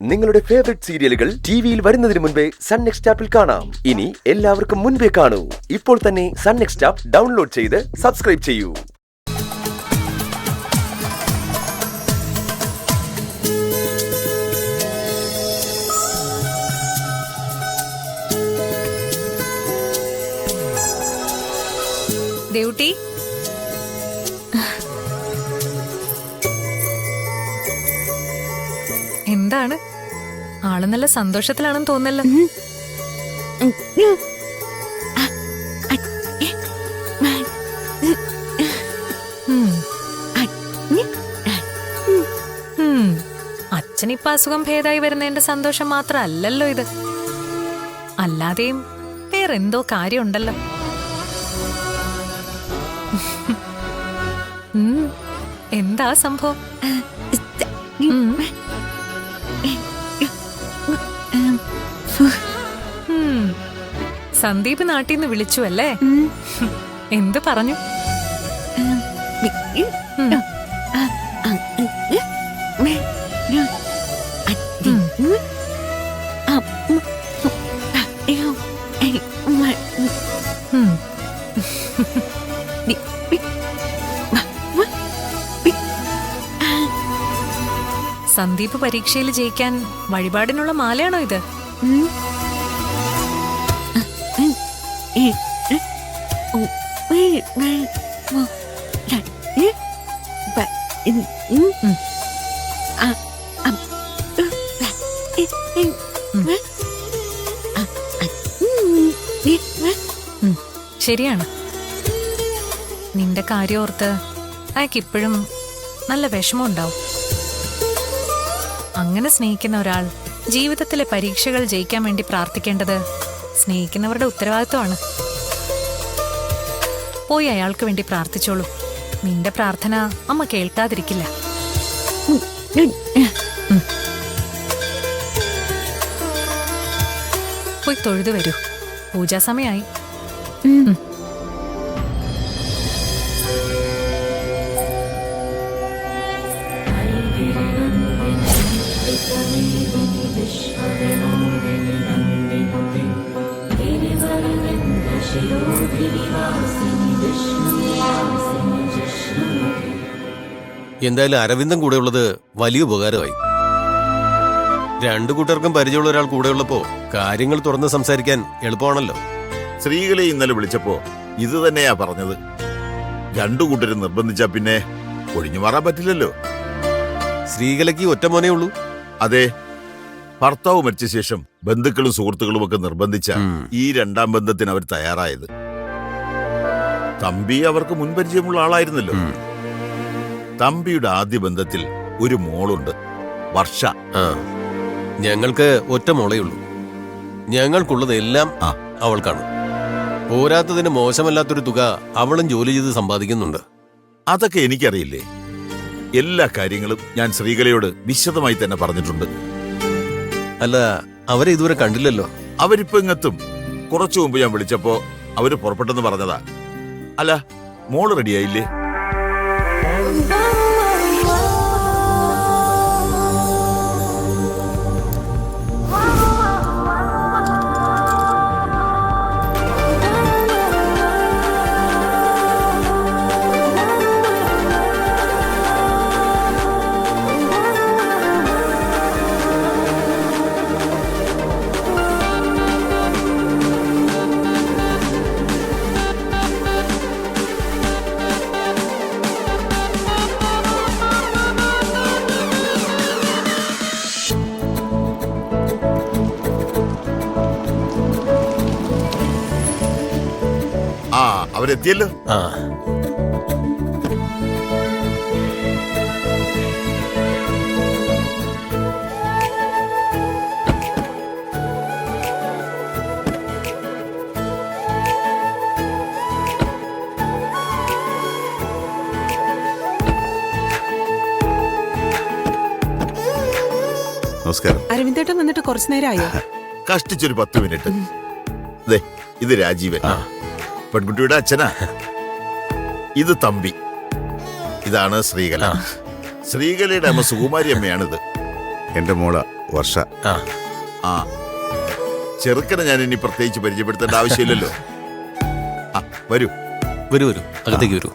നിങ്ങളുടെ ഫേവറേറ്റ് സീരിയലുകൾ ടിവിയിൽ വരുന്നതിന് മുൻപേ സൺ നെക്സ്റ്റ് ആപ്പിൽ കാണാം. ഇനി എല്ലാവർക്കും മുൻപേ കാണൂ. ഇപ്പോൾ തന്നെ സൺ നെക്സ്റ്റ് ആപ്പ് ഡൗൺലോഡ് ചെയ്ത് സബ്സ്ക്രൈബ് ചെയ്യൂ. ദേവുട്ടി, എന്താണ്? ആള് നല്ല സന്തോഷത്തിലാണെന്ന് തോന്നല്ലോ. അച്ഛനിപ്പ അസുഖം ഭേദമായി വരുന്നതിന്റെ സന്തോഷം മാത്രമല്ലല്ലോ ഇത്. അല്ലാതെയും വേറെന്തോ കാര്യമുണ്ടല്ലോ. എന്താ സംഭവം? സന്ദീപ് നാട്ടിൽ നിന്ന് വിളിച്ചു അല്ലേ? എന്ത് പറഞ്ഞു? സന്ദീപ് പരീക്ഷയിൽ ജയിക്കാൻ വഴിപാടിനുള്ള മാലയാണോ ഇത്? ശരിയാണ്. നിന്റെ കാര്യം ഓർത്ത് അയാൾക്കിപ്പോഴും നല്ല വിഷമം ഉണ്ടാവും. അങ്ങനെ സ്നേഹിക്കുന്ന ഒരാൾ ജീവിതത്തിലെ പരീക്ഷകൾ ജയിക്കാൻ വേണ്ടി പ്രാർത്ഥിക്കേണ്ടത് സ്നേഹിക്കുന്നവരുടെ ഉത്തരവാദിത്വമാണ്. പോയി അയാൾക്ക് വേണ്ടി പ്രാർത്ഥിച്ചോളൂ. നിന്റെ പ്രാർത്ഥന അമ്മ കേൾക്കാതിരിക്കില്ല. പോയി തൊഴുതു വരൂ. പൂജാസമയായി. എന്തായാലും അരവിന്ദൻ കൂടെയുള്ളത് വലിയ ഉപകാരമായി. രണ്ടു കൂട്ടർക്കും പരിചയമുള്ള ഒരാൾ കൂടെയുള്ളപ്പോ കാര്യങ്ങൾ തുറന്ന് സംസാരിക്കാൻ എളുപ്പമാണല്ലോ. സ്ത്രീകളെ ഇന്നലെ വിളിച്ചപ്പോ ഇത് തന്നെയാ പറഞ്ഞത്. രണ്ടു കൂട്ടരും നിർബന്ധിച്ചാ പിന്നെ ഒഴിഞ്ഞു മാറാൻ പറ്റില്ലല്ലോ. സ്ത്രീകലയ്ക്ക് ഒറ്റ മോനേ ഉള്ളൂ. അതെ, ഭർത്താവ് മരിച്ച ശേഷം ബന്ധുക്കളും സുഹൃത്തുക്കളും ഒക്കെ നിർബന്ധിച്ച ഈ രണ്ടാം ബന്ധത്തിന് അവർ തയ്യാറായത്. തമ്പി അവർക്ക് മുൻപരിചയമുള്ള ആളായിരുന്നല്ലോ. തമ്പിയുടെ ആദ്യ ബന്ധത്തിൽ ഒരു മോളുണ്ട്, വർഷ. ഞങ്ങൾക്ക് ഒറ്റ മോളേ ഉള്ളൂ. ഞങ്ങൾക്കുള്ളതെല്ലാം അവൾക്കാണ്. പോരാത്തതിന് മോശമല്ലാത്തൊരു തുക അവളും ജോലി ചെയ്ത് സമ്പാദിക്കുന്നുണ്ട്. അതൊക്കെ എനിക്കറിയില്ലേ. എല്ലാ കാര്യങ്ങളും ഞാൻ ശ്രീകലയോട് വിശദമായി തന്നെ പറഞ്ഞിട്ടുണ്ട്. അല്ല, അവരെ ഇതുവരെ കണ്ടില്ലല്ലോ. അവരിപ്പോ ഇങ്ങെത്തും. കുറച്ചു മുമ്പ് ഞാൻ വിളിച്ചപ്പോ അവര് പുറപ്പെട്ടെന്ന് പറഞ്ഞതാ. അല്ല, മോള് റെഡിയായില്ലേ? അവരെത്തിയല്ലോ. നമസ്കാരം. അരവിന്ദേട്ടൻ വന്നിട്ട് കുറച്ചു നേരമായോ? കഷ്ടിച്ചൊരു 10 മിനിറ്റ്. ഇത് രാജീവൻ, പെൺകുട്ടിയുടെ അച്ഛനാ. ഇത് തമ്പി, ഇതാണ് ശ്രീകല. ശ്രീകലയുടെ അമ്മ സുകുമാരി അമ്മയാണിത്. എന്റെ മോള വർഷ. ആ ആ ചെറുക്കനെ ഞാൻ ഇനി പ്രത്യേകിച്ച് പരിചയപ്പെടുത്തേണ്ട ആവശ്യമില്ലല്ലോ. ആ വരൂ. വരൂ വരൂ, അകത്തേക്ക് വരൂ.